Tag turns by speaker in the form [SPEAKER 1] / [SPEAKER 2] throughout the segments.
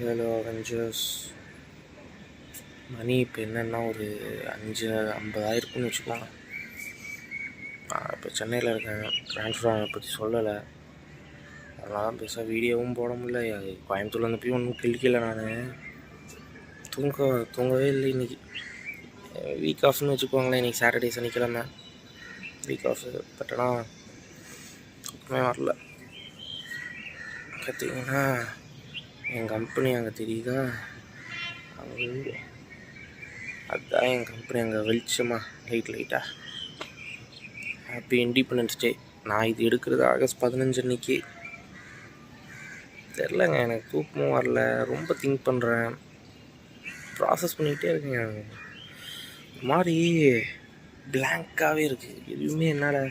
[SPEAKER 1] Hello Avengers. மணி இப்போ என்னென்னா ஒரு 5:50 ஆயிருக்குன்னு வச்சுக்கோங்க. இப்போ சென்னையில் இருக்கேன். ட்ரான்ஸ்ஃபர் பற்றி சொல்லலை, அதெல்லாம் பெருசாக வீடியோவும் போட முடியல. கோயம்புத்தூரில் வந்தப்பயும் ஒன்றும் கிழிக்கலை. நான் தூங்கவே இல்லை. இன்றைக்கி வீக் ஆஃப்னு வச்சுக்கோங்களேன். இன்றைக்கி சாட்டர்டே சனிக்கிழமை வீக் ஆஃப். பட் ஆனால் தூக்கமே வரல. பார்த்தீங்கன்னா என் கம்பெனி அங்கே தெரியுதா, அங்கே அதுதான் என் கம்பெனி. அங்கே வெளிச்சமா லைட்டாக. Happy independence day. நான் இது எடுக்கிறது ஆகஸ்ட் 15 அன்னைக்கு. தெரிலங்க, எனக்கு தூக்கமும் வரல. ரொம்ப திங்க் பண்ணுறேன், ப்ராசஸ் பண்ணிக்கிட்டே இருக்கேங்க. ஒரு மாதிரி பிளாங்காகவே இருக்குது. எதுவுமே என்னால்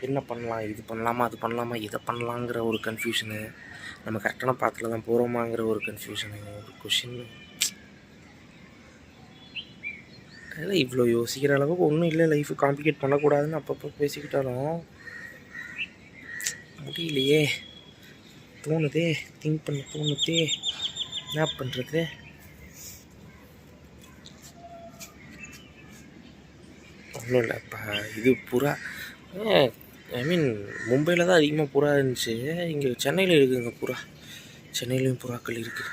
[SPEAKER 1] என்ன பண்ணலாம், இது பண்ணலாமா, அது பண்ணலாமா, இதை பண்ணலாங்கிற ஒரு கன்ஃபியூஷனு, நம்ம கரெக்டான பாத்தில் தான் போகிறோமாங்கிற ஒரு கன்ஃபியூஷனு, ஒரு கொஷின். அதெல்லாம் இவ்வளோ யோசிக்கிற அளவுக்கு ஒன்றும் இல்லை. லைஃபு காம்ப்ளிகேட் பண்ணக்கூடாதுன்னு அப்பப்போ பேசிக்கிட்டாலும் முடியலையே. தோணுதே, திங்க் பண்ண தோணுதே, என்ன பண்ணுறது? ஒன்றும் இல்லை. இப்போ இது புறா, ஐ மீன் மும்பையில் தான் அதிகமாக புறா இருந்துச்சு. இங்கே சென்னையில் இருக்குதுங்க புறா. சென்னையிலையும் புறாக்கள் இருக்குது.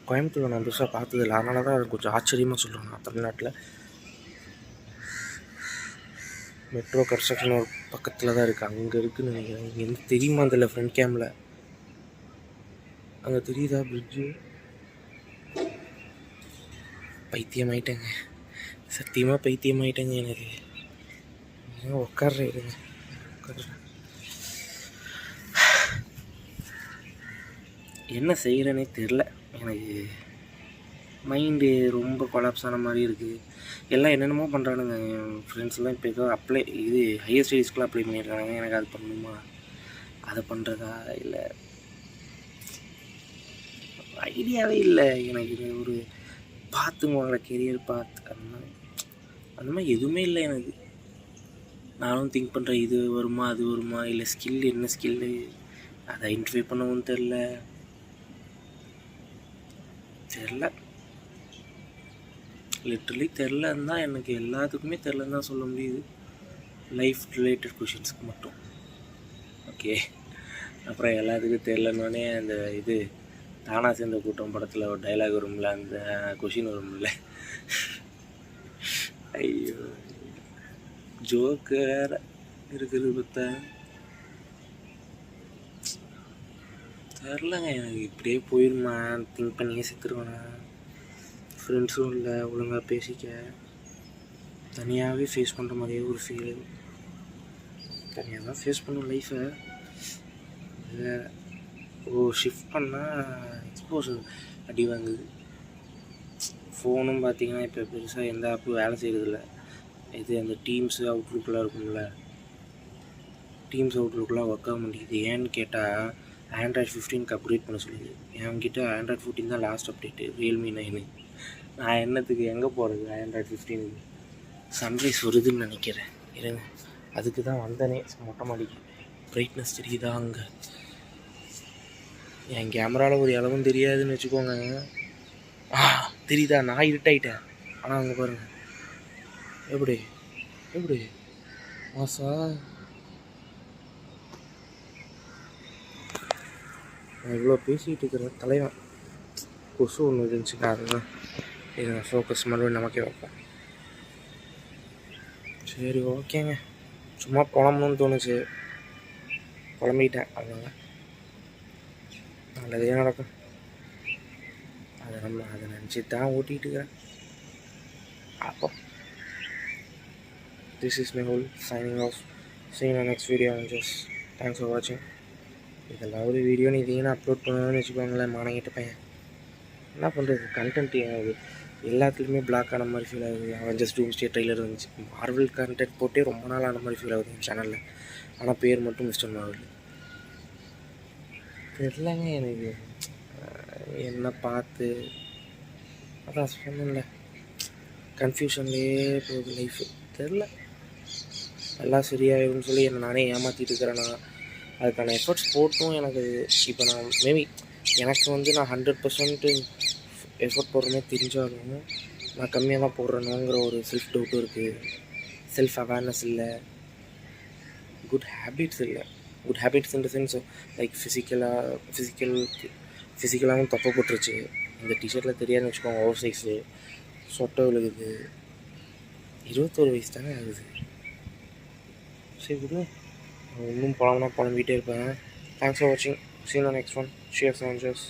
[SPEAKER 1] கோயம்புத்தூரில் நான் பெருசாக பார்த்ததில்ல, அதனால தான் கொஞ்சம் ஆச்சரியமாக சொல்லுவேன். நான் தமிழ்நாட்டில் மெட்ரோ கன்ஸ்ட்ரக்ஷன் ஒரு பக்கத்தில் தான் இருக்குது, அங்கே இருக்குதுன்னு நினைக்கிறேன். இங்கேருந்து தெரியுமா அதில் ஃப்ரண்ட் கேமில் அங்கே தெரியுதா பிரிட்ஜு? பைத்தியமாயிட்டேங்க, சத்தியமாக பைத்தியமாயிட்டேங்க. எனக்கு உட்கார்றேன், இருங்க உட்கார்றேன். என்ன செய்கிறேனே தெரில. எனக்கு மைண்டு ரொம்ப கொலாப்ஸ் ஆன மாதிரி இருக்குது. எல்லாம் என்னென்னமோ பண்ணுறானுங்க. என் ஃப்ரெண்ட்ஸ்லாம் இப்போ ஏதோ இது ஹையர் ஸ்டடீஸ்க்குலாம் அப்ளை பண்ணியிருக்காங்க. எனக்கு அது பண்ணணுமா, அதை பண்ணுறதா, இல்லை ஐடியாவே இல்லை எனக்கு. இது ஒரு பார்த்துங்க கெரியர் பார்த்து அந்த மாதிரி எதுவுமே இல்லை எனக்கு. நானும் திங்க் பண்ணுறேன், இது வருமா அது வருமா, இல்லை ஸ்கில் என்ன ஸ்கில்லு, அதை ஐடென்டிஃபை பண்ணவும் தெரில. லிட்ரலி தெரிலன்னு தான், எனக்கு எல்லாத்துக்குமே தெரிலன்னு தான் சொல்ல முடியுது. லைஃப் ரிலேட்டட் கொஷின்ஸுக்கு மட்டும். ஓகே, அப்புறம் எல்லாத்துக்கும் தெரிலன்னே அந்த இது தானா சேர்ந்த கூட்டம் படத்தில் ஒரு டைலாக் வரும்ல, அந்த கொஷின் வரும்ல, ஐயோ ஜோக்கு வேறு இருக்குது பார்த்தா. தெரிலங்க, எனக்கு இப்படியே போயிருமா, திங்க் பண்ணியே செத்துருவேண்ணா. ஃப்ரெண்ட்ஸும் இல்லை ஒழுங்காக பேசிக்க, தனியாகவே ஃபேஸ் பண்ணுற மாதிரியே ஒரு ஃபீல். தனியாக தான் ஃபேஸ் பண்ணும் லைஃப்பை. இல்லை ஷிஃப்ட் பண்ணால் எக்ஸ்போஸ் அடி வாங்குது. ஃபோனும் பார்த்திங்கன்னா இப்போ பெருசாக எந்த ஆப்பும் வேலை செய்கிறதில்ல. இது அந்த டீம்ஸு அவுட்லுக்கெலாம் இருக்கும்ல, டீம்ஸ் அவுட்லுக்கெலாம் ஒர்க் ஆக மாட்டேங்குது. ஏன்னு கேட்டால் ஆண்ட்ராய்ட் 15க்கு அப்டேட் பண்ண சொல்லுது. என்கிட்ட ஆண்ட்ராய்ட் 14 தான் லாஸ்ட் அப்டேட்டு, ரியல்மி 9. நான் என்னத்துக்கு எங்கே போகிறது ஆண்ட்ராய்ட் 15க்கு? சன்ரைஸ் வருதுன்னு நினைக்கிறேன், இருங்க அதுக்கு தான் வந்தனே. மொட்டை மாடிக்கு பிரைட்னஸ் தெரியுதா? அங்கே என் கேமராவில் ஒரு அளவும் தெரியாதுன்னு வச்சுக்கோங்க. தெரியுதா? நான் இருட்டாயிட்டேன். ஆனால் அங்கே பாருங்கள், எப்படி மாசா. நான் இவ்வளோ பேசிகிட்டு இருக்கிறேன். தலைவன் கொசு ஒன்று இருந்துச்சுங்க, அதுதான் இது ஃபோக்கஸ் மறுபடியும் நமக்கே வைப்போம். சரி ஓகேங்க, சும்மா புலம்பணும்னு தோணுச்சு, புலம்பிக்கிட்டேன். அதனால நல்லதே நடக்கும், அதை நினச்சி தான் ஓட்டிகிட்டு இருக்கிறேன். அப்போ this is Mehul signing off. See you in the next video. Just thanks for watching. இதெல்லாம் ஒரு வீடியோ நீதிங்கன்னா அப்லோட் பண்ணணும்னு வச்சுக்கோங்களேன். மானங்கிட்ட பையன் என்ன பண்ணுறது, கண்டென்ட் ஆகுது எல்லாத்துலேயுமே பிளாக் ஆன மாதிரி ஃபீல் ஆகுது. அவெஞ்சர்ஸ் டூம்ஸ்டே ட்ரெய்லர் வந்துச்சு, மார்வல் கண்டென்ட் போட்டே ரொம்ப நாள் ஆன மாதிரி ஃபீல் ஆகுது என் சேனலில். ஆனால் பேர் மட்டும் மிஸ்டர் மார்வல். தெரிலங்க, எனக்கு என்ன பார்த்து அதான் சொன்னேன்ல, கன்ஃபியூஷன்லேயே போகுது லைஃபு. தெரில, எல்லாம் சரியாயிரும்னு சொல்லி என்னை நானே ஏமாற்றிட்டு இருக்கிறேன்னா அதுக்கான எஃபர்ட்ஸ் போட்டும் எனக்கு இப்போ நான் மேபி எனக்கு வந்து நான் 100% எஃபோர்ட் போடுற மாதிரி தெரிஞ்சாலும் நான் கம்மியாக தான் போடுறேனுங்கிற ஒரு செல்ஃப் டவுட்டும் இருக்குது. செல்ஃப் அவேர்னஸ் இல்லை, குட் ஹேபிட்ஸ் இல்லை. Good habits in the sense like ஃபிசிக்கலாகவும் தப்பு போட்டுருச்சு. இந்த டிஷர்ட்டில் தெரியாதுன்னு வச்சுக்கோங்க, ஓவர் சைஸு, சொட்டை விழுகுது. 21 வயசு தானே ஆகுது. சரி விடு, இன்னும் புலம்புனா புலம்பிகிட்டே இருப்பேன். தேங்க்ஸ் ஃபார் வாட்சிங். See you in the next one. Cheers, Avengers.